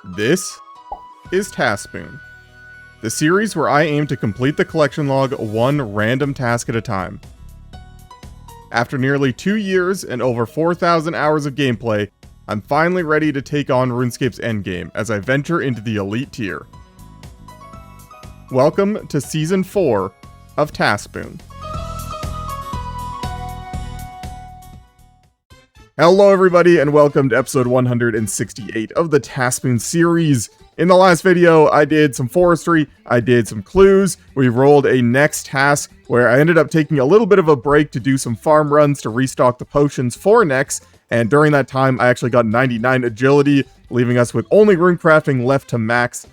This is TaskSpoon, the series where I aim to complete the collection log one random task at a time. After nearly 2 years and over 4,000 hours of gameplay, I'm finally ready to take on RuneScape's endgame as I venture into the elite tier. Welcome to Season 4 of TaskSpoon. Hello everybody and welcome to episode 168 of the TaskSpoon series. In the last video, I did some forestry, I did some clues, we rolled a next task where I ended up taking a little bit of a break to do some farm runs to restock the potions for next, and during that time I actually got 99 agility, leaving us with only rune crafting left to max.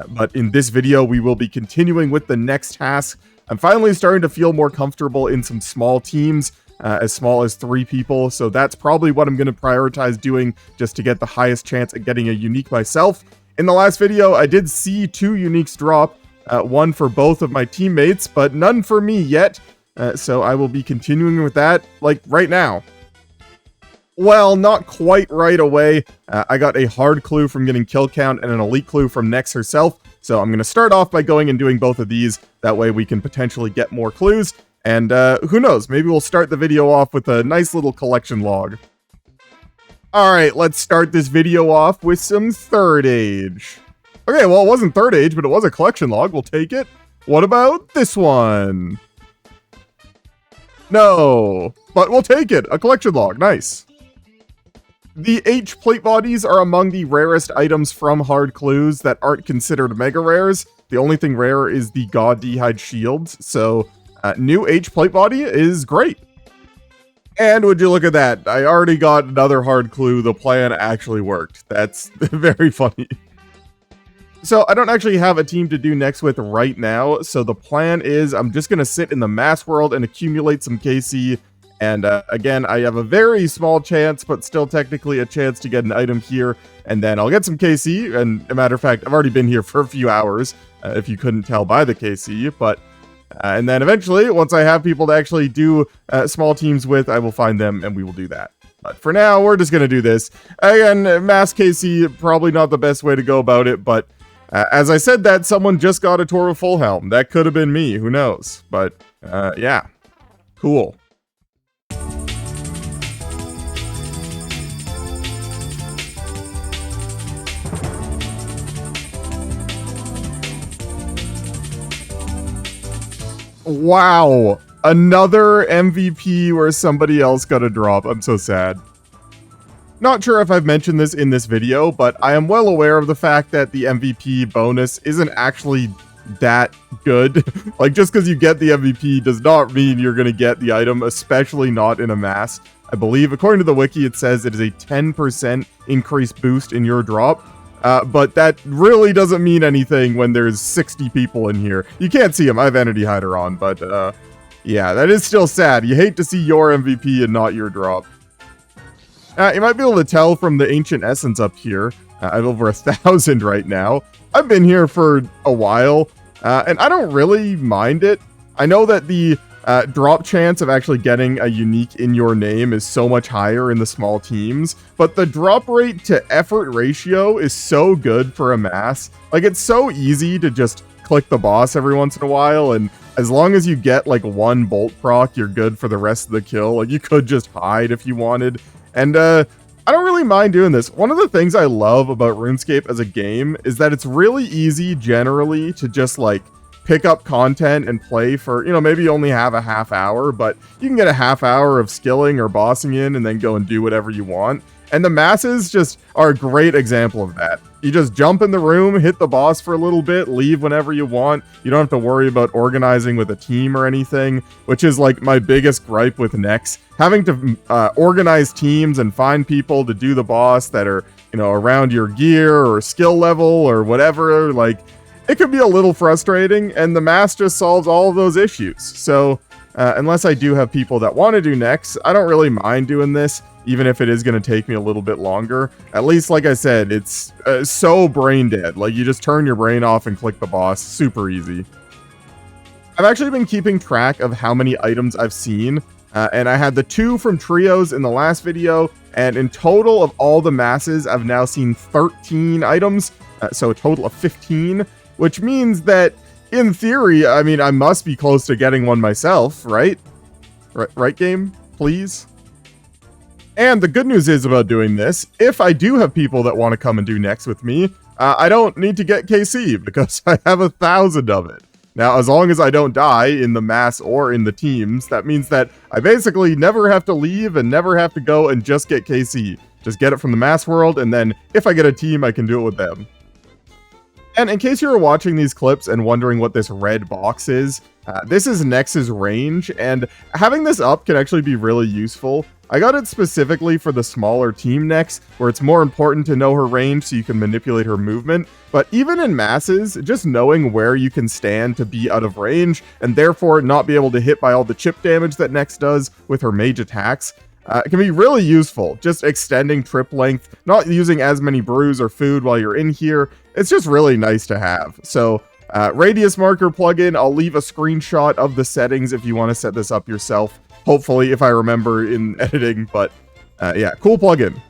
But in this video, we will be continuing with the next task. I'm finally starting to feel more comfortable in some small teams, as small as 3 people, so that's probably what I'm going to prioritize doing just to get the highest chance at getting a unique myself. In the last video, I did see 2 uniques drop, one for both of my teammates, but none for me yet, so I will be continuing with that, like, right now. Well, not quite right away. I got a hard clue from getting kill count and an elite clue from Nex herself, so I'm going to start off by going and doing both of these, that way we can potentially get more clues. And who knows, maybe we'll start the video off with a nice little collection log. Alright, let's start this video off with some third age. Okay, well, it wasn't third age, but it was a collection log. We'll take it. What about this one? No, but we'll take it. A collection log. Nice. The H plate bodies are among the rarest items from hard clues that aren't considered mega rares. The only thing rare is the God D'hide shields, so new H plate body is great. And would you look at that, I already got another hard clue, the plan actually worked. That's very funny. So I don't actually have a team to do next with right now, so the plan is I'm just going to sit in the mass world and accumulate some KC, and again, I have a very small chance, but still technically a chance to get an item here, and then I'll get some KC, and as a matter of fact, I've already been here for a few hours, if you couldn't tell by the KC, but and then eventually, once I have people to actually do small teams with, I will find them and we will do that. But for now, we're just going to do this. Again, mass KC, probably not the best way to go about it, but as I said that, someone just got a Toro full helm. That could have been me, who knows? But yeah, cool. Wow, another MVP where somebody else got a drop. I'm so sad. Not sure if I've mentioned this in this video, but I am well aware of the fact that the MVP bonus isn't actually that good. Like, just because you get the MVP does not mean you're going to get the item, especially not in a mass. I believe, according to the wiki, it says it is a 10% increased boost in your drop. But that really doesn't mean anything when there's 60 people in here. You can't see him, I have Entity Hider on, but yeah, that is still sad. You hate to see your MVP and not your drop. You might be able to tell from the Ancient Essence up here. I have over 1,000 right now. I've been here for a while, and I don't really mind it. I know that the drop chance of actually getting a unique in your name is so much higher in the small teams, but the drop rate to effort ratio is so good for a mass. Like, it's so easy to just click the boss every once in a while, and as long as you get like 1 bolt proc, you're good for the rest of the kill. Like, you could just hide if you wanted, and I don't really mind doing this. One of the things I love about RuneScape as a game is that it's really easy generally to just like pick up content and play for, you know, maybe you only have a half hour, but you can get a half hour of skilling or bossing in and then go and do whatever you want. And the masses just are a great example of that. You just jump in the room, hit the boss for a little bit, leave whenever you want. You don't have to worry about organizing with a team or anything, which is like my biggest gripe with Nex. Having to organize teams and find people to do the boss that are, you know, around your gear or skill level or whatever, like, it could be a little frustrating, and the mass just solves all of those issues. So, unless I do have people that want to do Nex, I don't really mind doing this, even if it is going to take me a little bit longer. At least, like I said, it's so brain dead. Like, you just turn your brain off and click the boss. Super easy. I've actually been keeping track of how many items I've seen And I had the 2 from trios in the last video, and in total of all the masses, I've now seen 13 items, so a total of 15, which means that, in theory, I mean, I must be close to getting one myself, right? Right, game? Please? And the good news is about doing this, if I do have people that want to come and do next with me, I don't need to get KC, because I have 1,000 of it. Now, as long as I don't die in the mass or in the teams, that means that I basically never have to leave and never have to go and just get KC. Just get it from the mass world, and then if I get a team, I can do it with them. And in case you were watching these clips and wondering what this red box is, this is Nex's range, and having this up can actually be really useful. I got it specifically for the smaller team Nex, where it's more important to know her range so you can manipulate her movement, but even in masses, just knowing where you can stand to be out of range, and therefore not be able to hit by all the chip damage that Nex does with her mage attacks, it can be really useful, just extending trip length, not using as many brews or food while you're in here. It's just really nice to have. So, radius marker plugin, I'll leave a screenshot of the settings if you want to set this up yourself. Hopefully, if I remember in editing, but yeah, cool plugin.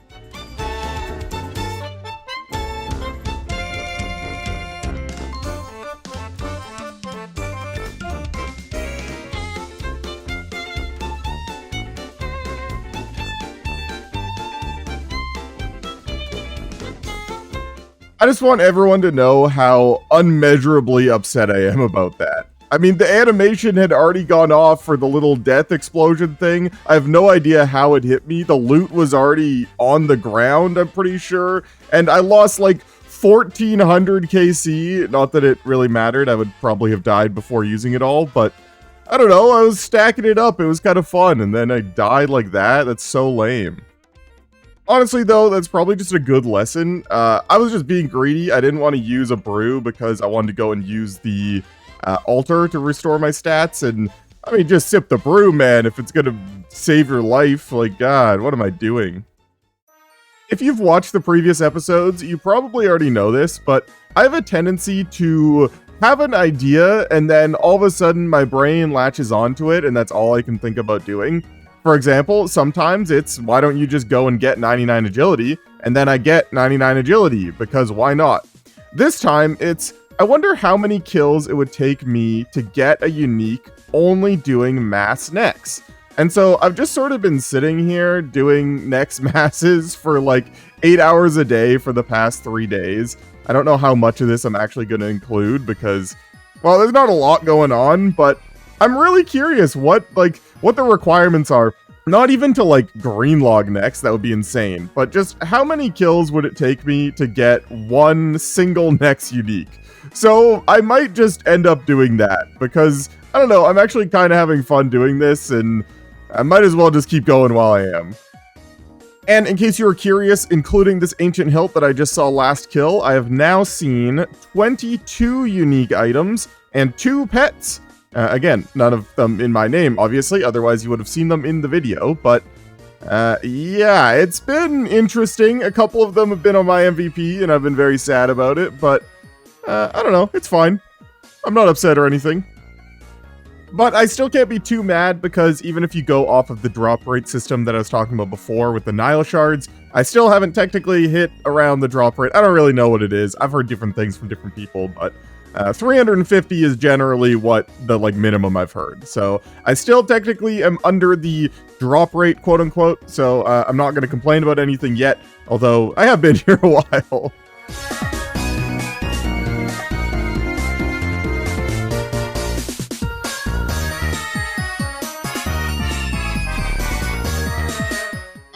I just want everyone to know how unmeasurably upset I am about that. I mean, the animation had already gone off for the little death explosion thing. I have no idea how it hit me. The loot was already on the ground, I'm pretty sure. And I lost like 1,400 KC. Not that it really mattered. I would probably have died before using it all, but I don't know. I was stacking it up. It was kind of fun. And then I died like that. That's so lame. Honestly, though, that's probably just a good lesson. I was just being greedy. I didn't want to use a brew because I wanted to go and use the altar to restore my stats. And, I mean, just sip the brew, man, if it's going to save your life. Like, God, what am I doing? If you've watched the previous episodes, you probably already know this, but I have a tendency to have an idea, and then all of a sudden my brain latches onto it, and that's all I can think about doing. For example, sometimes it's, why don't you just go and get 99 agility? And then I get 99 agility, because why not? This time, it's, I wonder how many kills it would take me to get a unique only doing mass Nex. And so I've just sort of been sitting here doing Nex masses for like 8 hours a day for the past 3 days. I don't know how much of this I'm actually going to include because, well, there's not a lot going on, but I'm really curious what the requirements are. Not even to like green log Nex, that would be insane, but just how many kills would it take me to get one single Nex unique? So I might just end up doing that because, I don't know, I'm actually kind of having fun doing this and I might as well just keep going while I am. And in case you were curious, including this ancient hilt that I just saw last kill, I have now seen 22 unique items and 2 pets. Again, none of them in my name, obviously, otherwise you would have seen them in the video, but yeah, it's been interesting. A couple of them have been on my MVP, and I've been very sad about it, but I don't know, it's fine. I'm not upset or anything. But I still can't be too mad, because even if you go off of the drop rate system that I was talking about before with the Nile shards, I still haven't technically hit around the drop rate. I don't really know what it is. I've heard different things from different people, but 350 is generally what the minimum I've heard. So I still technically am under the drop rate, quote unquote. So I'm not going to complain about anything yet, although I have been here a while.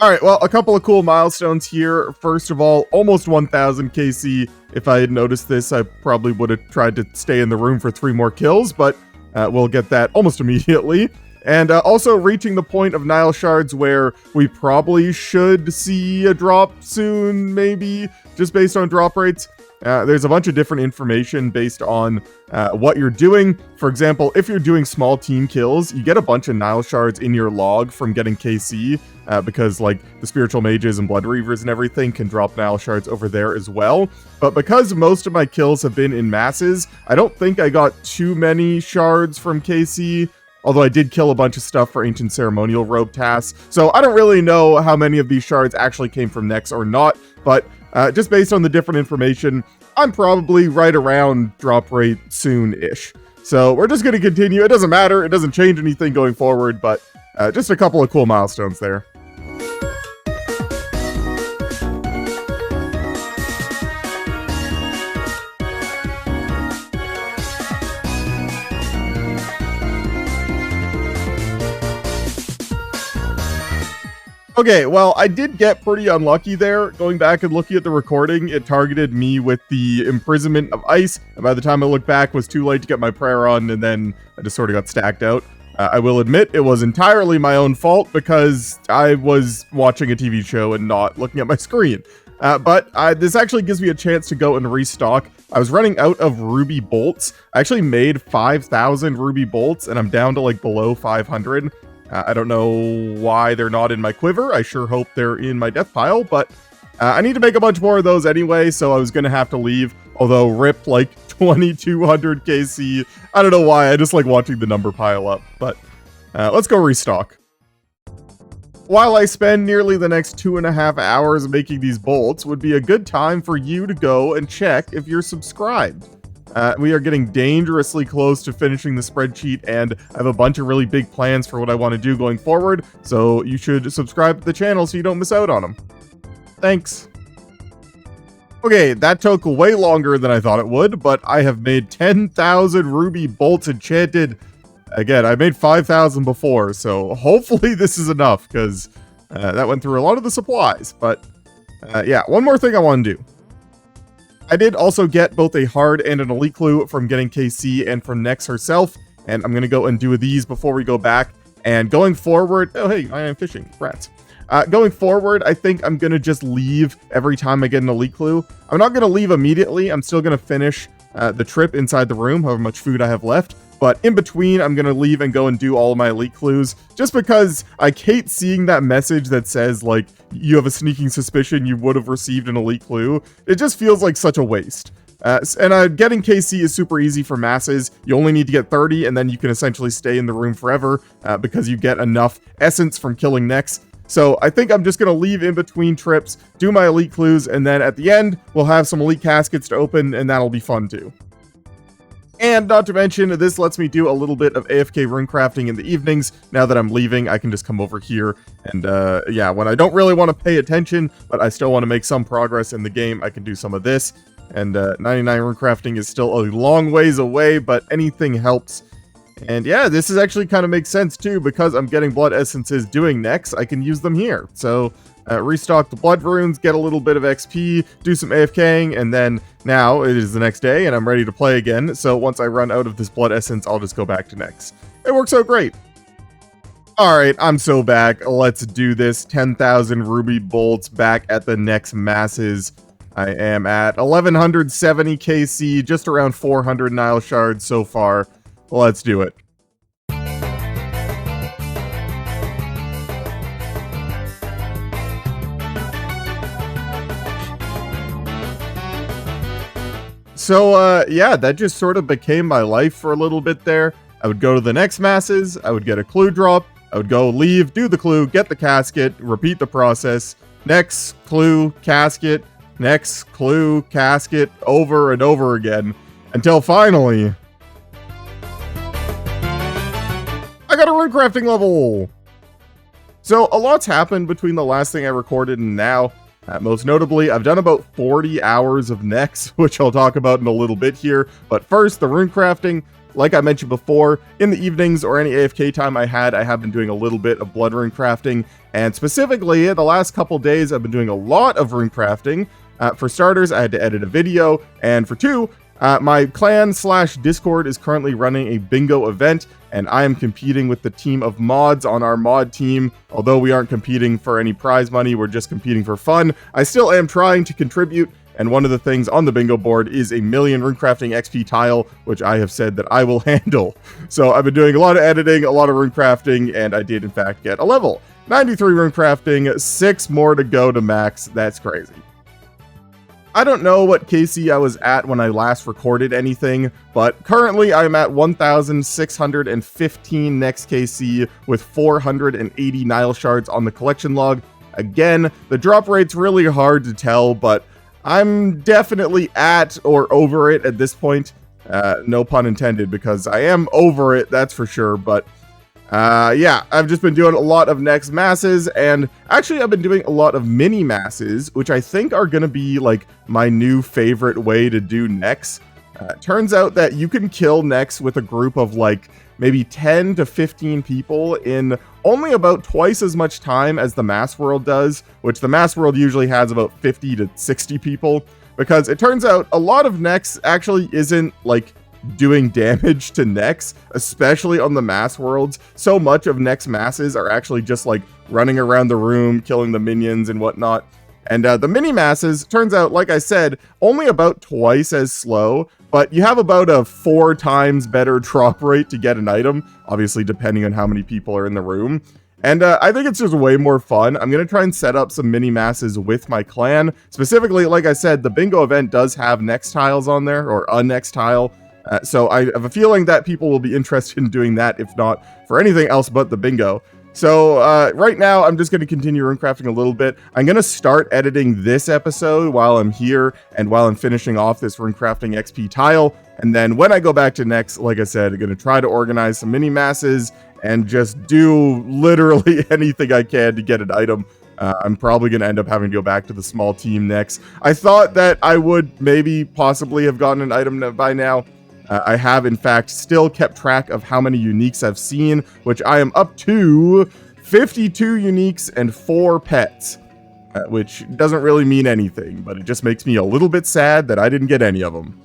Alright, well, a couple of cool milestones here. First of all, almost 1,000 KC. If I had noticed this, I probably would have tried to stay in the room for 3 more kills, but we'll get that almost immediately. And also reaching the point of Nile Shards where we probably should see a drop soon, maybe, just based on drop rates. There's a bunch of different information based on what you're doing. For example, if you're doing small team kills, you get a bunch of Nile Shards in your log from getting KC, because like the Spiritual Mages and Blood Reavers and everything can drop Nile Shards over there as well. But because most of my kills have been in masses, I don't think I got too many shards from KC. although I did kill a bunch of stuff for Ancient Ceremonial Robe tasks, so I don't really know how many of these shards actually came from Nex or not, but just based on the different information, I'm probably right around drop rate soon-ish. So we're just going to continue. It doesn't matter. It doesn't change anything going forward, but just a couple of cool milestones there. Okay, well, I did get pretty unlucky there. Going back and looking at the recording, it targeted me with the imprisonment of ice, and by the time I looked back, it was too late to get my prayer on, and then I just sort of got stacked out. I will admit, it was entirely my own fault, because I was watching a TV show and not looking at my screen. But this actually gives me a chance to go and restock. I was running out of ruby bolts. I actually made 5,000 ruby bolts, and I'm down to, like, below 500. I don't know why they're not in my quiver. I sure hope they're in my death pile, but I need to make a bunch more of those anyway, so I was going to have to leave. Although, rip, like, 2,200 KC. I don't know why, I just like watching the number pile up, but let's go restock. While I spend nearly the next 2.5 hours making these bolts, would be a good time for you to go and check if you're subscribed. We are getting dangerously close to finishing the spreadsheet, and I have a bunch of really big plans for what I want to do going forward, so you should subscribe to the channel so you don't miss out on them. Thanks. Okay, that took way longer than I thought it would, but I have made 10,000 ruby bolts enchanted. Again, I made 5,000 before, so hopefully this is enough, because that went through a lot of the supplies. But yeah, one more thing I want to do. I did also get both a hard and an elite clue from getting KC and from Nex herself, and I'm going to go and do these before we go back. And going forward, oh hey, I am fishing, rats. Going forward, I think I'm going to just leave every time I get an elite clue. I'm not going to leave immediately, I'm still going to finish the trip inside the room, however much food I have left. But in between, I'm going to leave and go and do all of my elite clues, just because I hate seeing that message that says, like, you have a sneaking suspicion you would have received an elite clue. It just feels like such a waste. And getting KC is super easy for masses. You only need to get 30, and then you can essentially stay in the room forever, because you get enough essence from killing Nex. So I think I'm just going to leave in between trips, do my elite clues, and then at the end, we'll have some elite caskets to open, and that'll be fun too. And not to mention, this lets me do a little bit of AFK rune crafting in the evenings. Now that I'm leaving, I can just come over here. And yeah, when I don't really want to pay attention, but I still want to make some progress in the game, I can do some of this. And 99 rune crafting is still a long ways away, but anything helps. And yeah, this is actually kind of makes sense too, because I'm getting blood essences doing Nex, I can use them here. So restock the blood runes, get a little bit of XP, do some AFKing, and then now it is the next day and I'm ready to play again. So once I run out of this blood essence, I'll just go back to Nex. It works out great. Alright, I'm so back. Let's do this. 10,000 ruby bolts back at the Nex masses. I am at 1170 KC, just around 400 Nile shards so far. Let's do it. So, yeah, that just sort of became my life for a little bit there. I would go to the next masses, I would get a clue drop, I would go leave, do the clue, get the casket, repeat the process, next clue, casket, next clue, casket, over and over again, until finally, I got a rune crafting level! So, a lot's happened between the last thing I recorded and now. Most notably, I've done about 40 hours of Nex, which I'll talk about in a little bit here. But first, the rune crafting. Like I mentioned before, in the evenings or any AFK time I have been doing a little bit of blood rune crafting. And specifically, the last couple days, I've been doing a lot of rune crafting. For starters, I had to edit a video. And for two, my clan/Discord is currently running a bingo event, and I am competing with the team of mods on our mod team. Although we aren't competing for any prize money, we're just competing for fun. I still am trying to contribute, and one of the things on the bingo board is a 1,000,000 runecrafting XP tile, which I have said that I will handle. So I've been doing a lot of editing, a lot of runecrafting, and I did in fact get a level. 93 runecrafting, 6 more to go to max. That's crazy. I don't know what KC I was at when I last recorded anything, but currently I'm at 1,615 next KC with 480 Nile shards on the collection log. Again, the drop rate's really hard to tell, but I'm definitely at or over it at this point. No pun intended, because I am over it, that's for sure, but yeah, I've just been doing a lot of next masses, and actually I've been doing a lot of mini masses, which I think are going to be like my new favorite way to do next. Turns out that you can kill next with a group of like maybe 10 to 15 people in only about twice as much time as the mass world does, which the mass world usually has about 50 to 60 people, because it turns out a lot of next actually isn't like doing damage to Nex, especially on the mass worlds. So much of Nex masses are actually just like running around the room, killing the minions and whatnot. And the mini masses, turns out, like I said, only about twice as slow, but you have about a 4 times better drop rate to get an item, obviously depending on how many people are in the room. And I think it's just way more fun. I'm going to try and set up some mini masses with my clan. Specifically, like I said, the bingo event does have Nex tiles on there, or a Nex tile. So I have a feeling that people will be interested in doing that, if not for anything else but the bingo. So right now, I'm just going to continue runecrafting a little bit. I'm going to start editing this episode while I'm here and while I'm finishing off this runecrafting XP tile. And then when I go back to next, like I said, I'm going to try to organize some mini masses and just do literally anything I can to get an item. I'm probably going to end up having to go back to the small team next. I thought that I would maybe possibly have gotten an item by now. I have, in fact, still kept track of how many uniques I've seen, which I am up to 52 uniques and 4 pets, which doesn't really mean anything, but it just makes me a little bit sad that I didn't get any of them.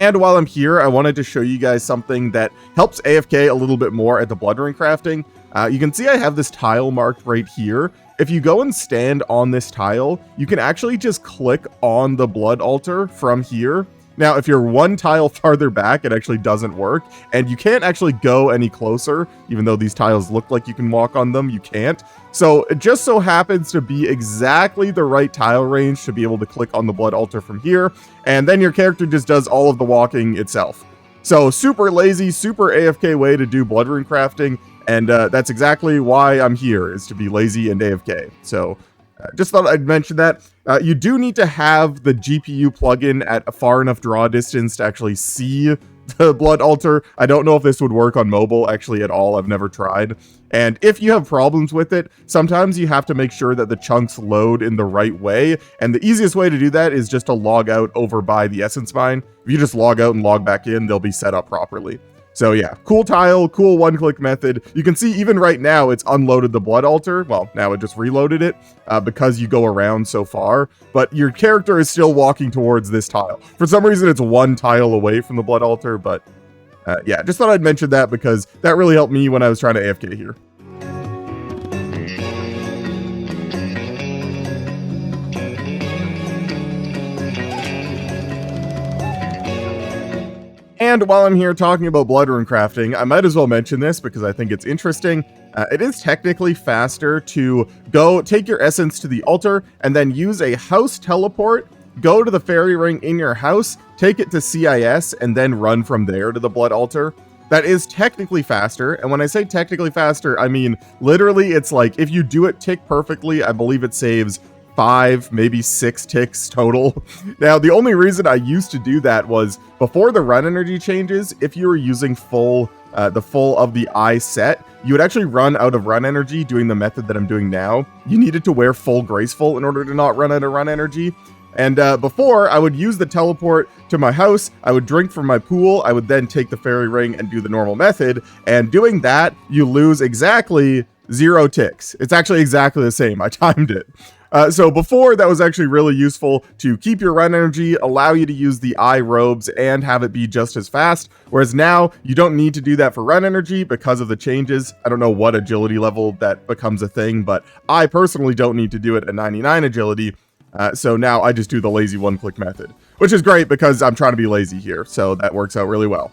And while I'm here, I wanted to show you guys something that helps AFK a little bit more at the blood runecrafting. You can see I have this tile marked right here. If you go and stand on this tile, you can actually just click on the blood altar from here. Now, if you're one tile farther back, it actually doesn't work, and you can't actually go any closer, even though these tiles look like you can walk on them, you can't. So it just so happens to be exactly the right tile range to be able to click on the blood altar from here, and then your character just does all of the walking itself. So super lazy, super AFK way to do blood rune crafting, and that's exactly why I'm here, is to be lazy and AFK. So just thought I'd mention that. You do need to have the GPU plugin at a far enough draw distance to actually see the blood altar. I don't know if this would work on mobile actually at all. I've never tried. And if you have problems with it, sometimes you have to make sure that the chunks load in the right way. And the easiest way to do that is just to log out over by the essence mine. If you just log out and log back in, they'll be set up properly. So yeah, cool tile, cool one-click method. You can see even right now it's unloaded the blood altar. Well, now it just reloaded it because you go around so far, but your character is still walking towards this tile. For some reason, it's one tile away from the blood altar, but yeah, just thought I'd mention that because that really helped me when I was trying to AFK here. And while I'm here talking about blood rune crafting, I might as well mention this because I think it's interesting. It is technically faster to go take your essence to the altar and then use a house teleport, go to the fairy ring in your house, take it to CIS, and then run from there to the blood altar. That is technically faster, and when I say technically faster, I mean literally it's like if you do it tick perfectly, I believe it saves 5, maybe 6 ticks total. Now, the only reason I used to do that was before the run energy changes, if you were using the full of the eye set, you would actually run out of run energy doing the method that I'm doing now. You needed to wear full graceful in order to not run out of run energy. And before, I would use the teleport to my house, I would drink from my pool, I would then take the fairy ring and do the normal method, and doing that, you lose exactly 0 ticks. It's actually exactly the same. I timed it. So before, that was actually really useful to keep your run energy, allow you to use the eye robes, and have it be just as fast. Whereas now, you don't need to do that for run energy because of the changes. I don't know what agility level that becomes a thing, but I personally don't need to do it at 99 agility. So now I just do the lazy one-click method, which is great because I'm trying to be lazy here. So that works out really well.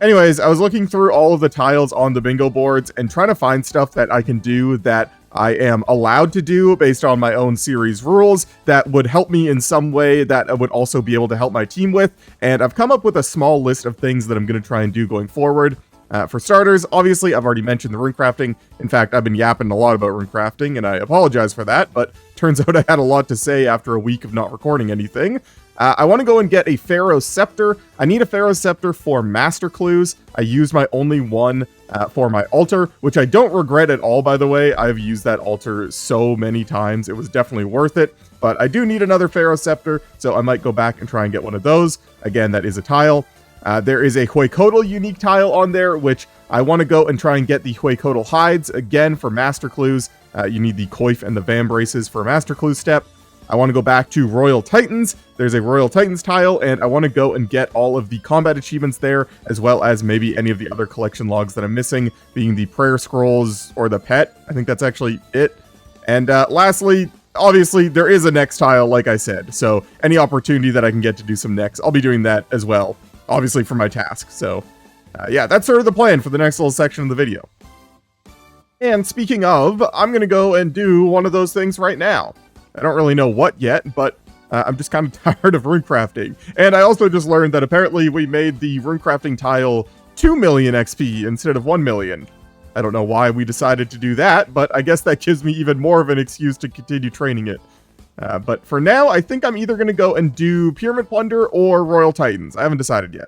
Anyways, I was looking through all of the tiles on the bingo boards and trying to find stuff that I can do that I am allowed to do based on my own series rules that would help me in some way that I would also be able to help my team with. And I've come up with a small list of things that I'm going to try and do going forward. For starters, obviously, I've already mentioned the rune crafting. In fact, I've been yapping a lot about rune crafting, and I apologize for that, but turns out I had a lot to say after a week of not recording anything. I want to go and get a Pharaoh Scepter. I need a Pharaoh Scepter for Master Clues. I used my only one for my altar, which I don't regret at all, by the way. I've used that altar so many times. It was definitely worth it, but I do need another Pharaoh Scepter, so I might go back and try and get one of those. Again, that is a tile. There is a Huecoatl unique tile on there, which I want to go and try and get the Huecoatl hides. Again, for Master Clues, you need the Coif and the Vambraces for Master Clue step. I want to go back to Royal Titans. There's a Royal Titans tile, and I want to go and get all of the combat achievements there, as well as maybe any of the other collection logs that I'm missing, being the Prayer Scrolls or the Pet. I think that's actually it. And lastly, obviously, there is a next tile, like I said, so any opportunity that I can get to do some next, I'll be doing that as well. Obviously for my task. So yeah, that's sort of the plan for the next little section of the video. And speaking of, I'm going to go and do one of those things right now. I don't really know what yet, but I'm just kind of tired of rune crafting. And I also just learned that apparently we made the rune crafting tile 2 million XP instead of 1 million. I don't know why we decided to do that, but I guess that gives me even more of an excuse to continue training it. But for now, I think I'm either going to go and do Pyramid Plunder or Royal Titans. I haven't decided yet.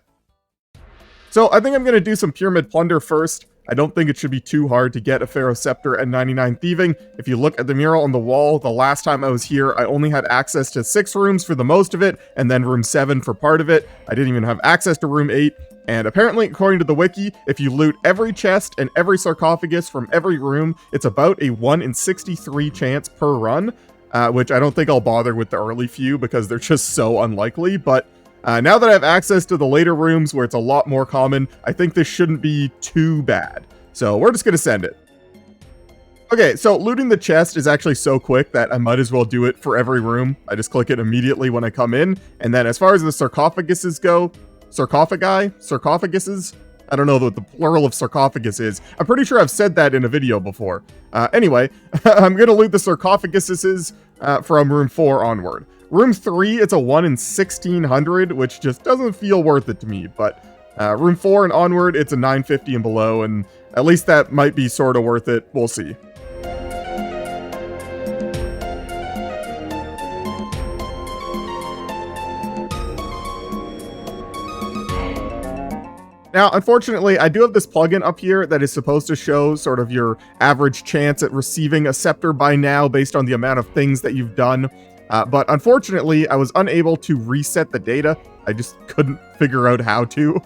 So I think I'm going to do some Pyramid Plunder first. I don't think it should be too hard to get a Pharaoh Scepter and 99 Thieving. If you look at the mural on the wall, the last time I was here, I only had access to 6 rooms for the most of it, and then room 7 for part of it. I didn't even have access to room 8. And apparently, according to the wiki, if you loot every chest and every sarcophagus from every room, it's about a 1 in 63 chance per run. Which I don't think I'll bother with the early few because they're just so unlikely, but now that I have access to the later rooms where it's a lot more common, I think this shouldn't be too bad. So we're just going to send it. Okay, so looting the chest is actually so quick that I might as well do it for every room. I just click it immediately when I come in, and then as far as the sarcophaguses go, sarcophaguses? I don't know what the plural of sarcophagus is. I'm pretty sure I've said that in a video before. Anyway, I'm going to loot the sarcophaguses from room 4 onward. Room 3, it's a 1 in 1600, which just doesn't feel worth it to me. But room 4 and onward, it's a 950 and below, and at least that might be sort of worth it. We'll see. Now, unfortunately, I do have this plugin up here that is supposed to show sort of your average chance at receiving a scepter by now based on the amount of things that you've done. But unfortunately, I was unable to reset the data. I just couldn't figure out how to.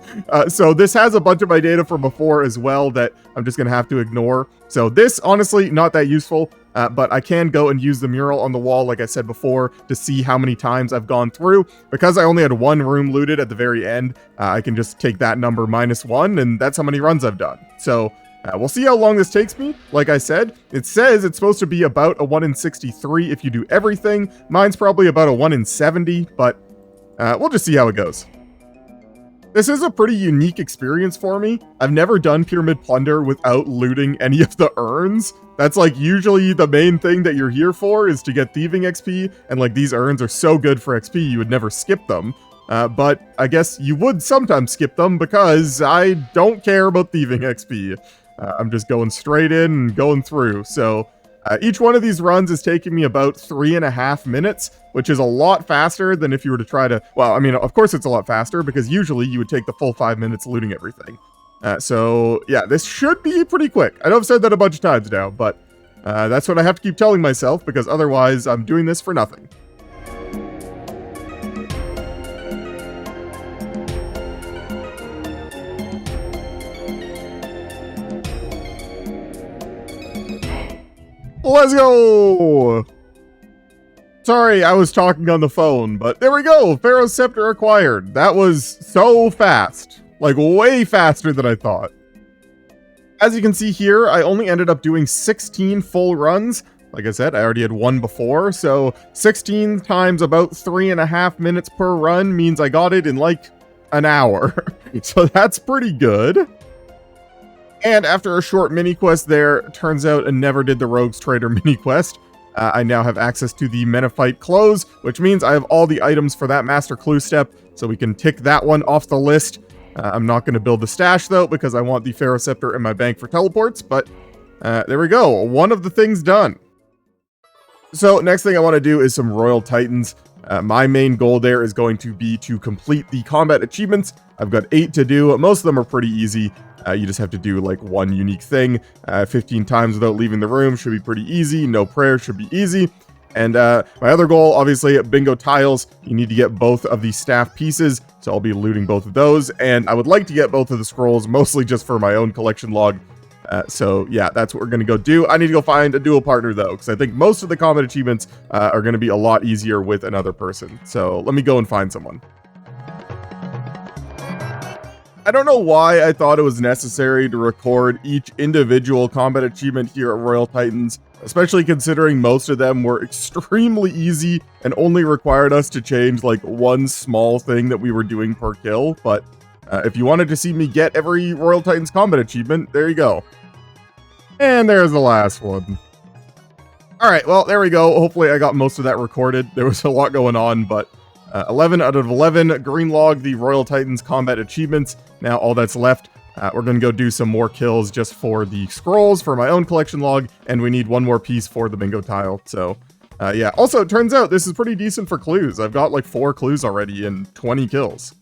So this has a bunch of my data from before as well that I'm just going to have to ignore. So this, honestly, not that useful. But I can go and use the mural on the wall, like I said before, to see how many times I've gone through. Because I only had 1 room looted at the very end, I can just take that number -1, and that's how many runs I've done. So we'll see how long this takes me. Like I said, it says it's supposed to be about a 1 in 63 if you do everything. Mine's probably about a 1 in 70, but we'll just see how it goes. This is a pretty unique experience for me. I've never done Pyramid Plunder without looting any of the urns. That's like usually the main thing that you're here for, is to get thieving XP, and like these urns are so good for XP you would never skip them. But I guess you would sometimes skip them because I don't care about thieving XP. I'm just going straight in and going through. So each one of these runs is taking me about 3.5 minutes, which is a lot faster than if you were to try to... Well, I mean, of course it's a lot faster, because usually you would take the full 5 minutes looting everything. So, yeah, this should be pretty quick. I know I've said that a bunch of times now, but that's what I have to keep telling myself, because otherwise I'm doing this for nothing. Let's go! Sorry, I was talking on the phone, but there we go! Pharaoh's Scepter acquired. That was so fast. Like, way faster than I thought. As you can see here, I only ended up doing 16 full runs. Like I said, I already had 1 before, so 16 times about 3.5 minutes per run means I got it in like an hour. So that's pretty good. And after a short mini quest there, turns out I never did the Rogues Trader mini quest. I now have access to the Menophyte Clothes, which means I have all the items for that Master Clue step, so we can tick that one off the list. I'm not going to build the stash, though, because I want the Ferroceptor in my bank for teleports, but there we go. One of the things done. So next thing I want to do is some Royal Titans. My main goal there is going to be to complete the combat achievements. I've got 8 to do. Most of them are pretty easy. You just have to do like one unique thing 15 times without leaving the room. Should be pretty easy. No prayer should be easy. And my other goal, obviously, bingo tiles. You need to get both of the staff pieces, so I'll be looting both of those. And I would like to get both of the scrolls, mostly just for my own collection log. So yeah, that's what we're going to go do. I need to go find a dual partner, though, because I think most of the combat achievements are going to be a lot easier with another person. So let me go and find someone. I don't know why I thought it was necessary to record each individual combat achievement here at Royal Titans, especially considering most of them were extremely easy and only required us to change like one small thing that we were doing per kill. But if you wanted to see me get every Royal Titans combat achievement, there you go. And there's the last one. All right, well, there we go. Hopefully I got most of that recorded. There was a lot going on, but 11 out of 11 green log the Royal Titans combat achievements. Now all that's left, we're going to go do some more kills just for the scrolls for my own collection log, and we need one more piece for the bingo tile. So yeah, also it turns out this is pretty decent for clues. I've got like 4 clues already and 20 kills.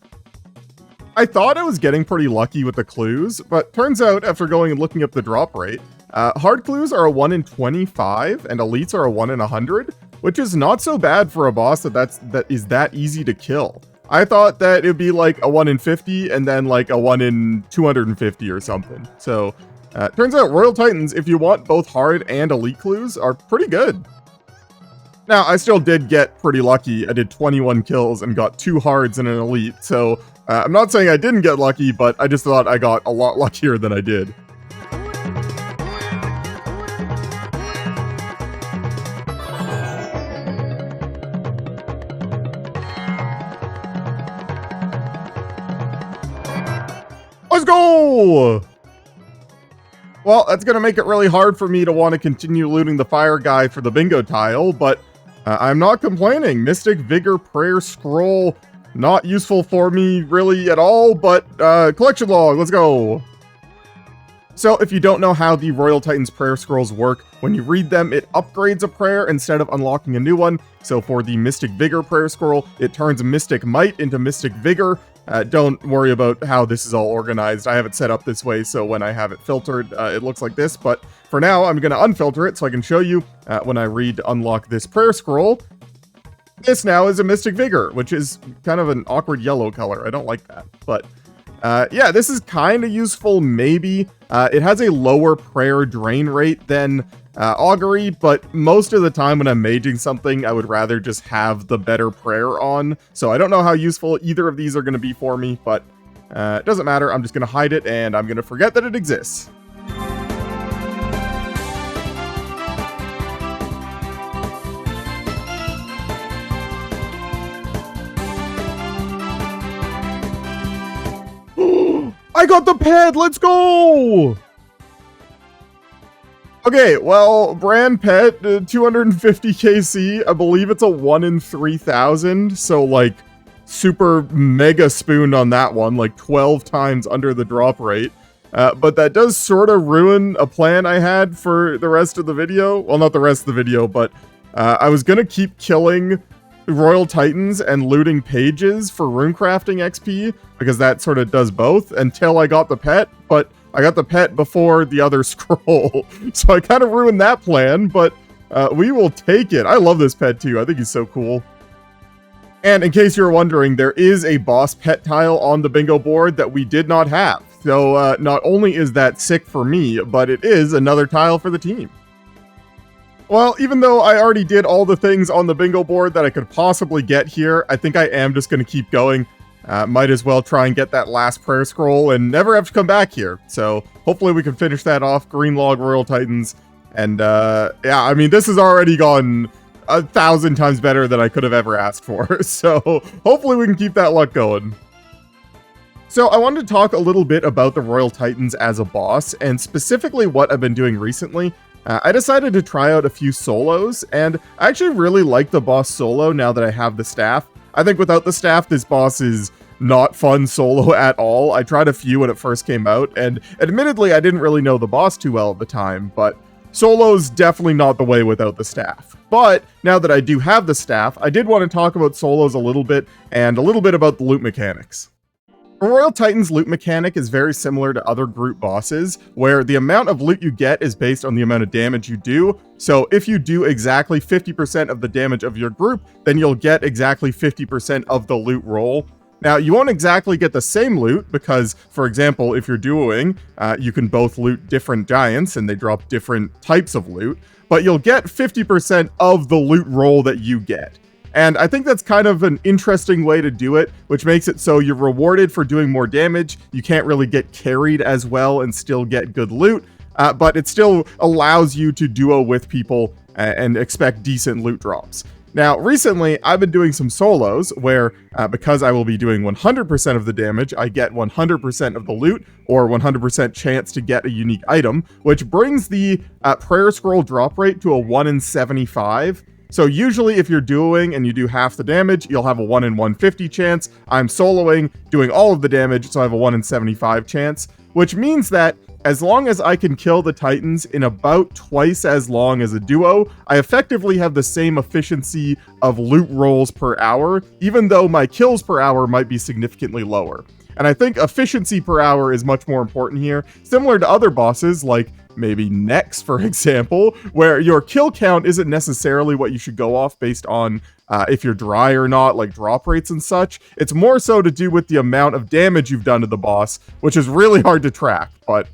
I thought I was getting pretty lucky with the clues, but turns out after going and looking up the drop rate, hard clues are a 1 in 25 and elites are a 1 in 100, which is not so bad for a boss that is that easy to kill. I thought that it'd be like a 1 in 50 and then like a 1 in 250 or something. So turns out Royal Titans, if you want both hard and elite clues, are pretty good. Now, I still did get pretty lucky. I did 21 kills and got 2 hards and an elite. So I'm not saying I didn't get lucky, but I just thought I got a lot luckier than I did. Let's go! Well, that's going to make it really hard for me to want to continue looting the fire guy for the bingo tile, but I'm not complaining. Mystic Vigor Prayer Scroll, not useful for me really at all, but collection log, let's go! So if you don't know how the Royal Titans prayer scrolls work, when you read them, it upgrades a prayer instead of unlocking a new one. So for the Mystic Vigor prayer scroll, it turns Mystic Might into Mystic Vigor. Don't worry about how this is all organized. I have it set up this way, so when I have it filtered, it looks like this. But for now, I'm going to unfilter it so I can show you when I read to unlock this prayer scroll. This now is a Mystic Vigor, which is kind of an awkward yellow color. I don't like that. But yeah, this is kind of useful, maybe. It has a lower prayer drain rate than Augury, but most of the time when I'm maging something, I would rather just have the better prayer on. So I don't know how useful either of these are going to be for me, but it doesn't matter. I'm just going to hide it, and I'm going to forget that it exists. I got the pet! Let's go! Okay, well, brand pet, 250 KC. I believe it's a 1 in 3,000. So, like, super mega spooned on that one, like 12 times under the drop rate. But that does sort of ruin a plan I had for the rest of the video. Well, not the rest of the video, but I was gonna keep killing Royal Titans and looting pages for runecrafting XP, because that sort of does both, until I got the pet, but I got the pet before the other scroll, so I kind of ruined that plan, but we will take it. I love this pet too. I think he's so cool. And in case you're wondering, there is a boss pet tile on the bingo board that we did not have. So not only is that sick for me, but it is another tile for the team. Well, even though I already did all the things on the bingo board that I could possibly get here, I think I am just going to keep going. Might as well try and get that last prayer scroll and never have to come back here. So hopefully we can finish that off. Green log Royal Titans. And yeah, I mean, this has already gone 1,000 times better than I could have ever asked for. So hopefully we can keep that luck going. So I wanted to talk a little bit about the Royal Titans as a boss, and specifically what I've been doing recently. I decided to try out a few solos, and I actually really like the boss solo now that I have the staff. I think without the staff, this boss is not fun solo at all. I tried a few when it first came out, and admittedly I didn't really know the boss too well at the time, but solo's definitely not the way without the staff. But now that I do have the staff, I did want to talk about solos a little bit, and a little bit about the loot mechanics. Royal Titan's loot mechanic is very similar to other group bosses, where the amount of loot you get is based on the amount of damage you do. So if you do exactly 50% of the damage of your group, then you'll get exactly 50% of the loot roll. Now, you won't exactly get the same loot because, for example, if you're duoing, you can both loot different giants and they drop different types of loot, but you'll get 50% of the loot roll that you get. And I think that's kind of an interesting way to do it, which makes it so you're rewarded for doing more damage. You can't really get carried as well and still get good loot, but it still allows you to duo with people and expect decent loot drops. Now, recently, I've been doing some solos where, because I will be doing 100% of the damage, I get 100% of the loot, or 100% chance to get a unique item, which brings the prayer scroll drop rate to a 1 in 75. So usually if you're duoing and you do half the damage, you'll have a 1 in 150 chance. I'm soloing, doing all of the damage, so I have a 1 in 75 chance, which means that as long as I can kill the Titans in about twice as long as a duo, I effectively have the same efficiency of loot rolls per hour, even though my kills per hour might be significantly lower. And I think efficiency per hour is much more important here, similar to other bosses like maybe Nex, for example, where your kill count isn't necessarily what you should go off based on if you're dry or not, like drop rates and such. It's more so to do with the amount of damage you've done to the boss, which is really hard to track, but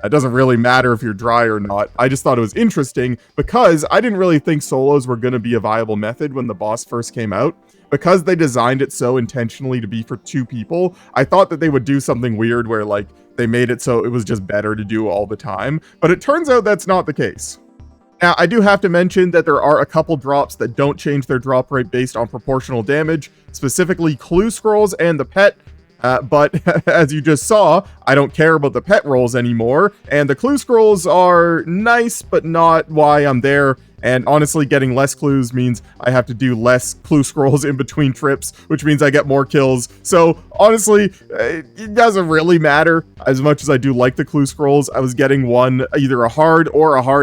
it doesn't really matter if you're dry or not. I just thought it was interesting because I didn't really think solos were going to be a viable method when the boss first came out. Because they designed it so intentionally to be for 2 people, I thought that they would do something weird where like they made it so it was just better to do all the time, but it turns out that's not the case. Now, I do have to mention that there are a couple drops that don't change their drop rate based on proportional damage, specifically clue scrolls and the pet. But as you just saw, I don't care about the pet rolls anymore, and the clue scrolls are nice, but not why I'm there. And honestly, getting less clues means I have to do less clue scrolls in between trips, which means I get more kills. So honestly, it doesn't really matter as much as I do like the clue scrolls. I was getting one, either a hard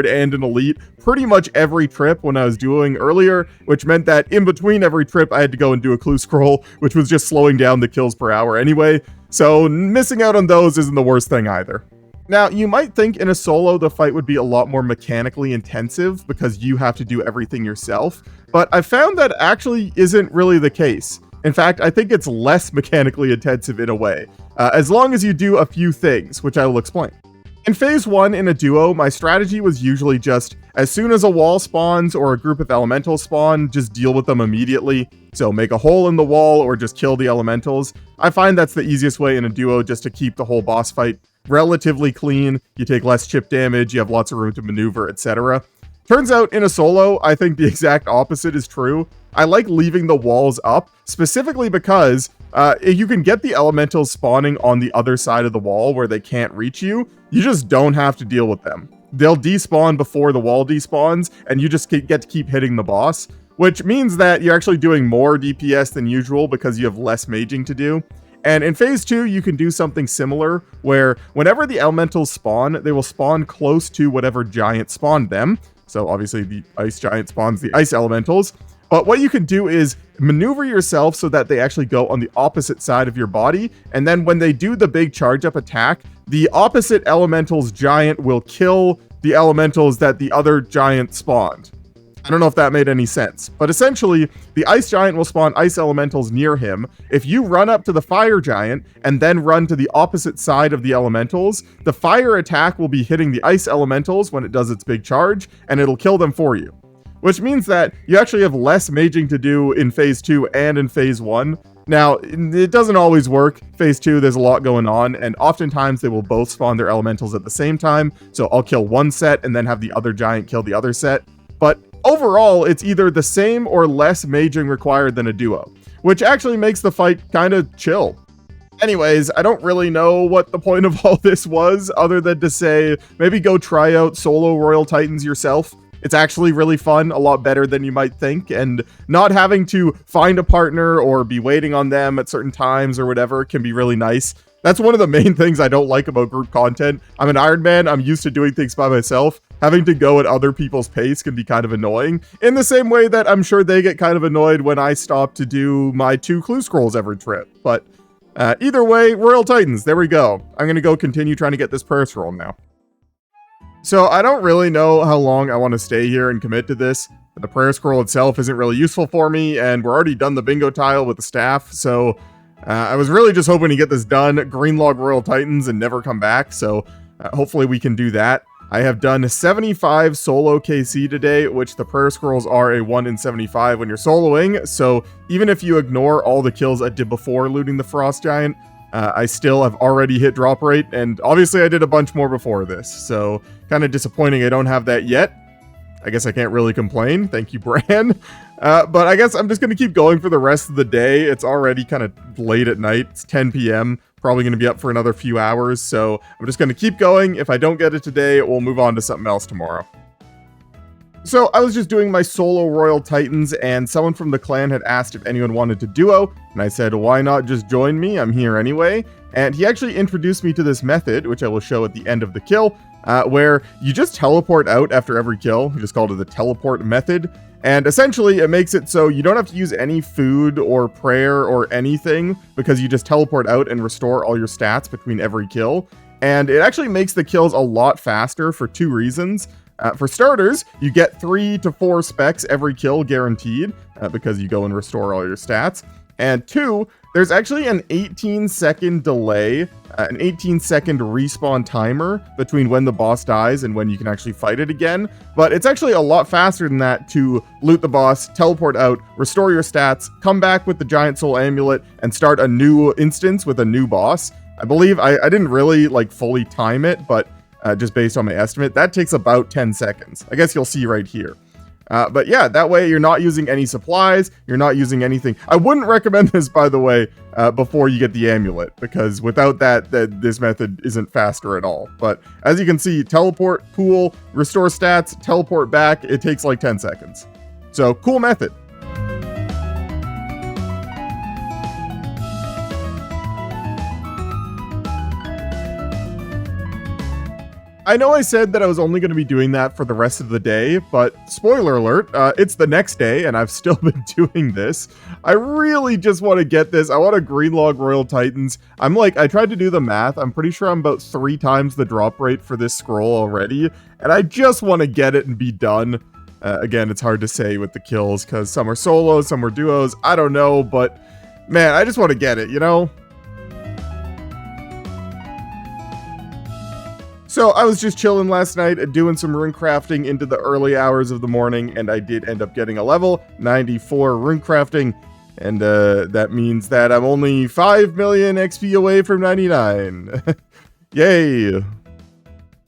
and an elite, pretty much every trip when I was doing earlier, which meant that in between every trip, I had to go and do a clue scroll, which was just slowing down the kills per hour anyway. So missing out on those isn't the worst thing either. Now, you might think in a solo the fight would be a lot more mechanically intensive because you have to do everything yourself, but I found that actually isn't really the case. In fact, I think it's less mechanically intensive in a way, as long as you do a few things, which I will explain. In phase 1 in a duo, my strategy was usually just, as soon as a wall spawns or a group of elementals spawn, just deal with them immediately. So make a hole in the wall or just kill the elementals. I find that's the easiest way in a duo just to keep the whole boss fight relatively clean. You take less chip damage, you have lots of room to maneuver, etc. Turns out in a solo, I think the exact opposite is true. I like leaving the walls up, specifically because you can get the elementals spawning on the other side of the wall where they can't reach you. You just don't have to deal with them. They'll despawn before the wall despawns, and you just get to keep hitting the boss, which means that you're actually doing more DPS than usual because you have less maging to do. And in phase 2, you can do something similar, where whenever the elementals spawn, they will spawn close to whatever giant spawned them. So obviously the ice giant spawns the ice elementals. But what you can do is maneuver yourself so that they actually go on the opposite side of your body. And then when they do the big charge up attack, the opposite elemental's giant will kill the elementals that the other giant spawned. I don't know if that made any sense, but essentially, the ice giant will spawn ice elementals near him. If you run up to the fire giant and then run to the opposite side of the elementals, the fire attack will be hitting the ice elementals when it does its big charge, and it'll kill them for you. Which means that you actually have less maging to do in phase 2 and in phase 1. Now, it doesn't always work. Phase 2, there's a lot going on, and oftentimes they will both spawn their elementals at the same time, so I'll kill one set and then have the other giant kill the other set. But overall, it's either the same or less maging required than a duo, which actually makes the fight kind of chill. Anyways, I don't really know what the point of all this was, other than to say, maybe go try out solo Royal Titans yourself. It's actually really fun, a lot better than you might think, and not having to find a partner or be waiting on them at certain times or whatever can be really nice. That's one of the main things I don't like about group content. I'm an Iron Man, I'm used to doing things by myself. Having to go at other people's pace can be kind of annoying, in the same way that I'm sure they get kind of annoyed when I stop to do my 2 clue scrolls every trip, but either way, Royal Titans, there we go. I'm gonna go continue trying to get this prayer scroll now. So I don't really know how long I want to stay here and commit to this. The prayer scroll itself isn't really useful for me, and we're already done the bingo tile with the staff, so I was really just hoping to get this done, greenlog Royal Titans, and never come back, so hopefully we can do that. I have done 75 solo KC today, which the prayer scrolls are a 1 in 75 when you're soloing, so even if you ignore all the kills I did before looting the Frost Giant, I still have already hit drop rate, and obviously I did a bunch more before this, so kind of disappointing I don't have that yet. I guess I can't really complain. Thank you, Bran. But I guess I'm just going to keep going for the rest of the day. It's already kind of late at night. It's 10 p.m. Probably going to be up for another few hours, so I'm just going to keep going. If I don't get it today, we'll move on to something else tomorrow. So I was just doing my solo Royal Titans, and someone from the clan had asked if anyone wanted to duo, and I said, why not just join me? I'm here anyway. And he actually introduced me to this method, which I will show at the end of the kill, where you just teleport out after every kill. He just called it the teleport method. And essentially, it makes it so you don't have to use any food or prayer or anything, because you just teleport out and restore all your stats between every kill. And it actually makes the kills a lot faster for 2 reasons. For starters, you get 3 to 4 specs every kill guaranteed, because you go and restore all your stats. And 2, there's actually an 18-second delay, an 18-second respawn timer between when the boss dies and when you can actually fight it again. But it's actually a lot faster than that to loot the boss, teleport out, restore your stats, come back with the Giant Soul Amulet, and start a new instance with a new boss. I believe, I didn't really like fully time it, but just based on my estimate, that takes about 10 seconds. I guess you'll see right here. But yeah, that way you're not using any supplies, you're not using anything. I wouldn't recommend this, by the way, before you get the amulet, because without that, this method isn't faster at all. But as you can see, teleport, pool, restore stats, teleport back, it takes like 10 seconds. So, cool method. I know I said that I was only going to be doing that for the rest of the day, but spoiler alert, it's the next day and I've still been doing this. I really just want to get this. I want to greenlog Royal Titans. I tried to do the math. I'm pretty sure I'm about 3 times the drop rate for this scroll already, and I just want to get it and be done. Again, it's hard to say with the kills because some are solos, some are duos. I don't know, but man, I just want to get it, you know? So I was just chilling last night, doing some rune crafting into the early hours of the morning, and I did end up getting a level 94 rune crafting, and that means that I'm only 5 million XP away from 99. Yay!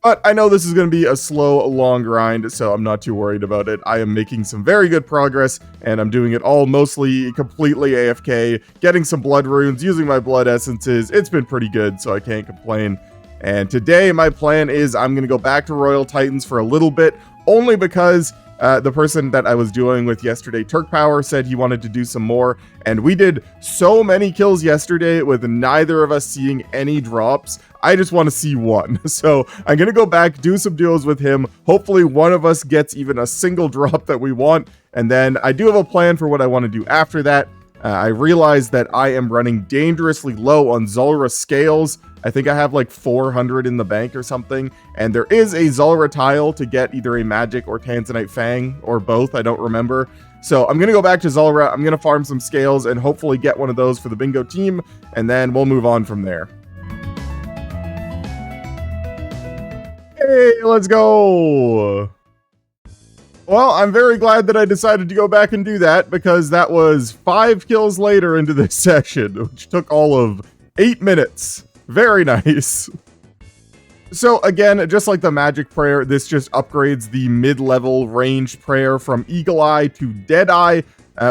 But I know this is going to be a slow, long grind, so I'm not too worried about it. I am making some very good progress, and I'm doing it all mostly completely AFK, getting some blood runes, using my blood essences. It's been pretty good, so I can't complain. And today my plan is I'm going to go back to Royal Titans for a little bit, only because the person that I was doing with yesterday, Turk Power, said he wanted to do some more, and we did so many kills yesterday with neither of us seeing any drops. I just want to see one. So I'm going to go back, do some duos with him. Hopefully one of us gets even a single drop that we want, and then I do have a plan for what I want to do after that. I realized that I am running dangerously low on Zulrah scales. I think I have like 400 in the bank or something, and there is a Zulrah tile to get either a magic or Tanzanite Fang, or both, I don't remember. So I'm going to go back to Zulrah, I'm going to farm some scales, and hopefully get one of those for the bingo team, and then we'll move on from there. Hey, let's go! Well, I'm very glad that I decided to go back and do that, because that was 5 kills later into this session, which took all of 8 minutes. Very nice. So again, just like the magic prayer, this just upgrades the mid-level ranged prayer from Eagle Eye to Dead Eye.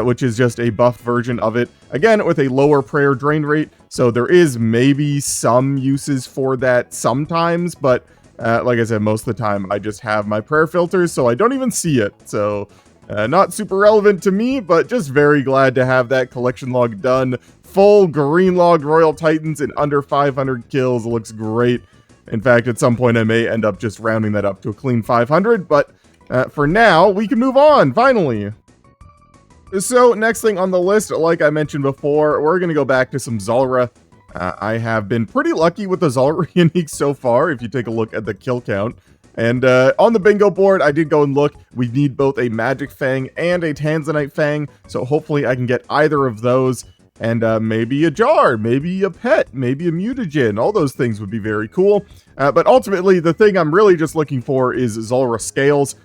which is just a buffed version of it. Again, with a lower prayer drain rate, so there is maybe some uses for that sometimes, but like I said, most of the time I just have my prayer filters, so I don't even see it. So not super relevant to me, but just very glad to have that collection log done. Full green logged Royal Titans in under 500 kills. Looks great. In fact, at some point I may end up just rounding that up to a clean 500, but for now, we can move on, finally. So, next thing on the list, like I mentioned before, we're going to go back to some Zulrah. I have been pretty lucky with the Zulrah uniques so far, if you take a look at the kill count. And on the bingo board, I did go and look. We need both a Magic Fang and a Tanzanite Fang, so hopefully I can get either of those. And maybe a jar, maybe a pet, maybe a mutagen. All those things would be very cool. But ultimately, the thing I'm really just looking for is Zulrah scales.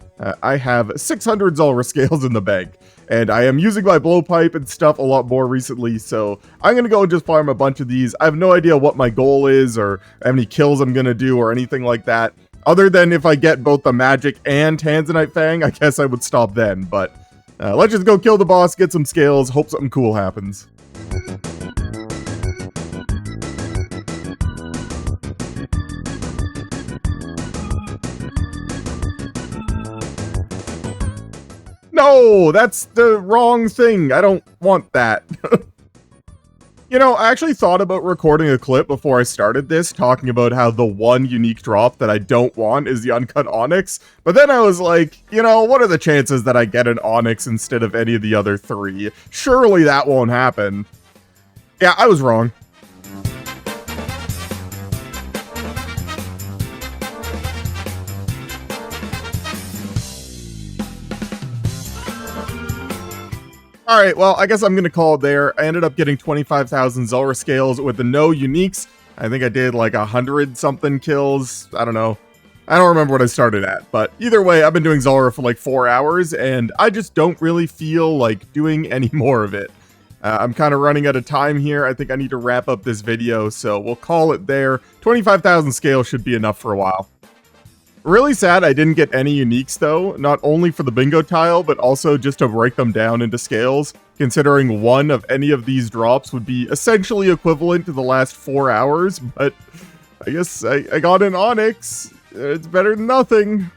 I have 600 Zulrah scales in the bank. And I am using my blowpipe and stuff a lot more recently, so I'm going to go and just farm a bunch of these. I have no idea what my goal is or how many kills I'm going to do or anything like that. Other than if I get both the Magic and Tanzanite Fang, I guess I would stop then. But let's just go kill the boss, get some scales, hope something cool happens. No, that's the wrong thing. I don't want that. You know, I actually thought about recording a clip before I started this, talking about how the one unique drop that I don't want is the Uncut Onyx. But then I was like, you know, what are the chances that I get an Onyx instead of any of the other three? Surely that won't happen. Yeah, I was wrong. Alright, well, I guess I'm going to call it there. I ended up getting 25,000 Zulrah scales with the no uniques. I think I did like 100-something kills. I don't know. I don't remember what I started at. But either way, I've been doing Zulrah for like 4 hours, and I just don't really feel like doing any more of it. I'm kind of running out of time here. I think I need to wrap up this video, so we'll call it there. 25,000 scales should be enough for a while. Really sad I didn't get any uniques though, not only for the bingo tile, but also just to break them down into scales, considering one of any of these drops would be essentially equivalent to the last 4 hours, but I guess I got an Onyx. It's better than nothing.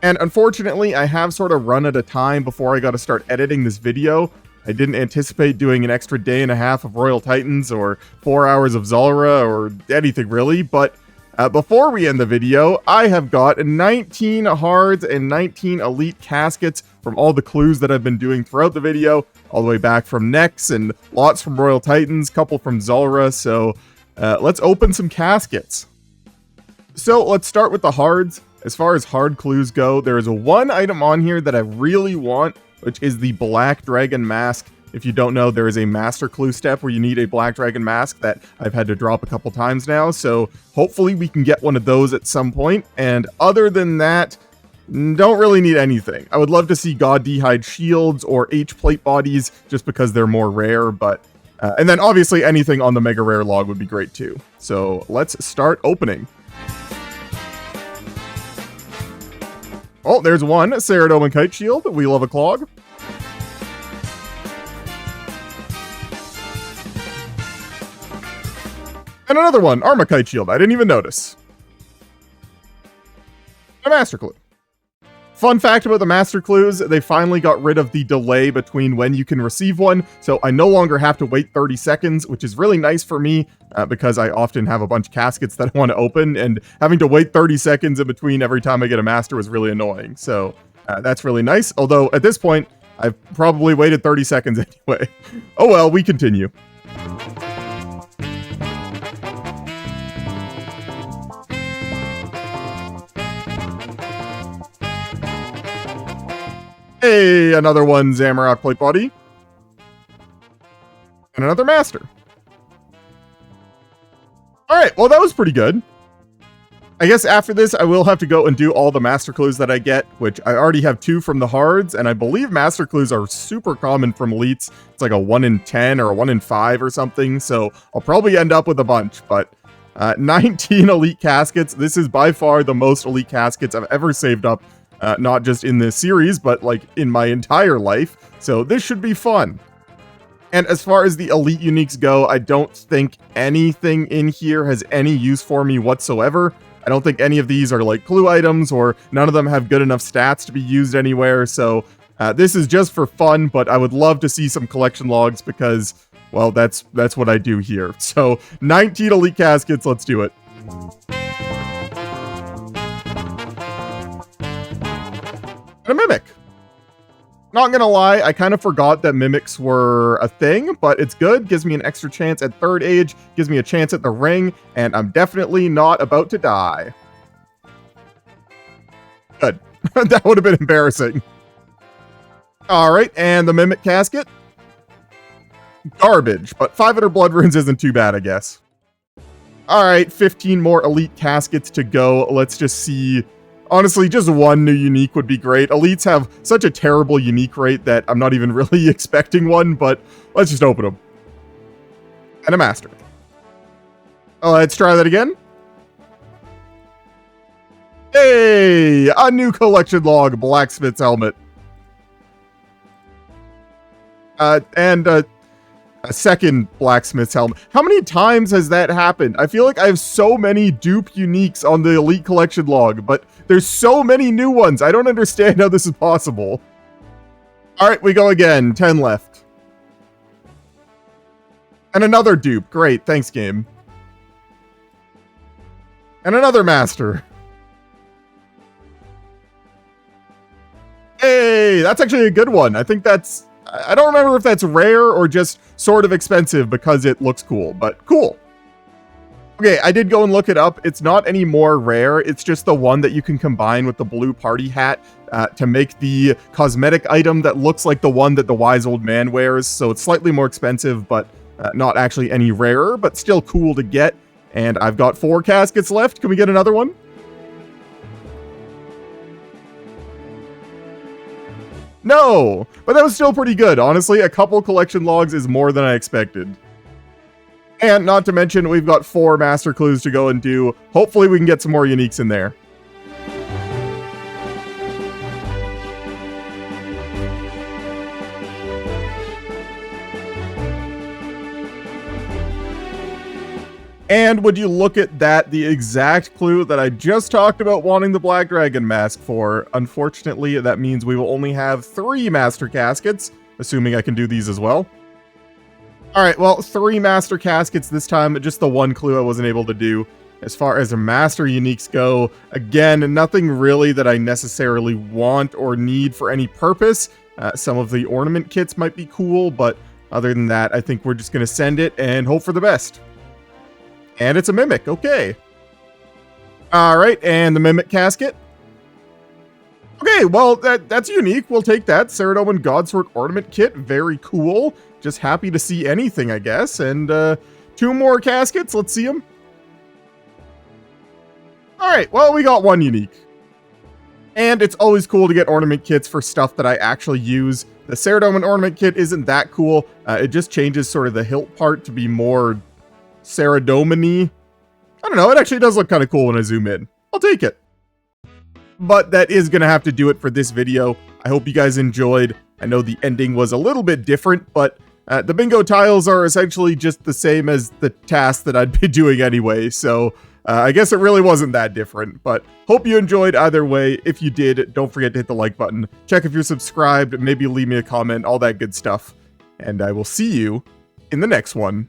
And unfortunately, I have sort of run out of time before I got to start editing this video. I didn't anticipate doing an extra day and a half of Royal Titans or 4 hours of Zulrah or anything really, but before we end the video, I have got 19 hards and 19 elite caskets from all the clues that I've been doing throughout the video, all the way back from Nex and lots from Royal Titans, couple from Zulrah, so let's open some caskets. So let's start with the hards. As far as hard clues go, there is one item on here that I really want, which is the Black Dragon Mask. If you don't know, there is a master clue step where you need a Black Dragon Mask that I've had to drop a couple times now, so hopefully we can get one of those at some point. And other than that, don't really need anything. I would love to see God D'hide shields or H-plate bodies just because they're more rare, but and then obviously anything on the mega rare log would be great too. So let's start opening. Oh, there's one Ceridome Kite Shield. We love a clog. And another one, Armor-Kite Shield. I didn't even notice. A Master Clue. Fun fact about the Master Clues, they finally got rid of the delay between when you can receive one, so I no longer have to wait 30 seconds, which is really nice for me, because I often have a bunch of caskets that I want to open, and having to wait 30 seconds in between every time I get a Master was really annoying, so that's really nice, although at this point, I've probably waited 30 seconds anyway. Oh well, we continue. Hey, another one Zamorak plate body. And another master. Alright, well that was pretty good. I guess after this I will have to go and do all the master clues that I get, which I already have 2 from the hards, and I believe master clues are super common from elites. It's like a 1 in 10 or a 1 in 5 or something, so I'll probably end up with a bunch, but 19 elite caskets. This is by far the most elite caskets I've ever saved up not just in this series, but like in my entire life. So this should be fun. And as far as the elite uniques go, I don't think anything in here has any use for me whatsoever. I don't think any of these are like clue items, or none of them have good enough stats to be used anywhere. So this is just for fun, but I would love to see some collection logs because, well, that's what I do here. So 19 elite caskets, let's do it. And a mimic. Not gonna lie, I kind of forgot that mimics were a thing, but it's good. Gives me an extra chance at third age, gives me a chance at the ring, and I'm definitely not about to die. Good. That would have been embarrassing. Alright, and the mimic casket. Garbage, but 500 blood runes isn't too bad, I guess. Alright, 15 more elite caskets to go. Let's just see. Honestly, just one new unique would be great. Elites have such a terrible unique rate that I'm not even really expecting one, but let's just open them. And a master. Let's try that again. Hey, a new collection log, blacksmith's helmet. And a second blacksmith's helmet. How many times has that happened? I feel like I have so many dupe uniques on the elite collection log, but there's so many new ones. I don't understand how this is possible. All right, we go again. 10 left. And another dupe. Great, thanks, game. And another master. Hey, that's actually a good one. I think that's... I don't remember if that's rare or just sort of expensive because it looks cool, but cool. Okay, I did go and look it up. It's not any more rare. It's just the one that you can combine with the blue party hat to make the cosmetic item that looks like the one that the wise old man wears. So it's slightly more expensive, but not actually any rarer, but still cool to get. And I've got 4 caskets left. Can we get another one? No, but that was still pretty good. Honestly, a couple collection logs is more than I expected. And not to mention, we've got 4 master clues to go and do. Hopefully we can get some more uniques in there. And would you look at that, the exact clue that I just talked about wanting the Black Dragon mask for. Unfortunately, that means we will only have 3 master caskets, assuming I can do these as well. Alright, well, 3 master caskets this time, just the one clue I wasn't able to do. As far as master uniques go, again, nothing really that I necessarily want or need for any purpose. Some of the ornament kits might be cool, but other than that, I think we're just going to send it and hope for the best. And it's a mimic, okay. Alright, and the mimic casket. Okay, well, that's unique. We'll take that. Ceradoman Godsword Ornament Kit, very cool. Just happy to see anything, I guess. And 2 more caskets, let's see them. Alright, well, we got 1 unique. And it's always cool to get ornament kits for stuff that I actually use. The Ceradoman Ornament Kit isn't that cool. It just changes sort of the hilt part to be more Ceradoman-y. I don't know, it actually does look kind of cool when I zoom in. I'll take it. But that is going to have to do it for this video. I hope you guys enjoyed. I know the ending was a little bit different, but the bingo tiles are essentially just the same as the task that I'd be doing anyway, so I guess it really wasn't that different. But hope you enjoyed either way. If you did, don't forget to hit the like button. Check if you're subscribed, maybe leave me a comment, all that good stuff. And I will see you in the next one.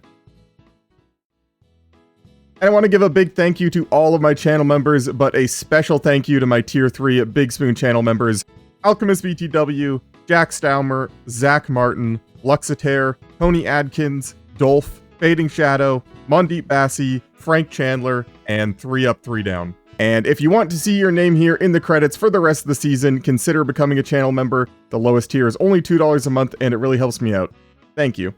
And I want to give a big thank you to all of my channel members, but a special thank you to my Tier 3 Big Spoon channel members, Alchemist BTW, Jack Staumer, Zach Martin, Luxitaire, Tony Adkins, Dolph, Fading Shadow, Mondeep Bassi, Frank Chandler, and 3 Up 3 Down. And if you want to see your name here in the credits for the rest of the season, consider becoming a channel member. The lowest tier is only $2 a month, and it really helps me out. Thank you.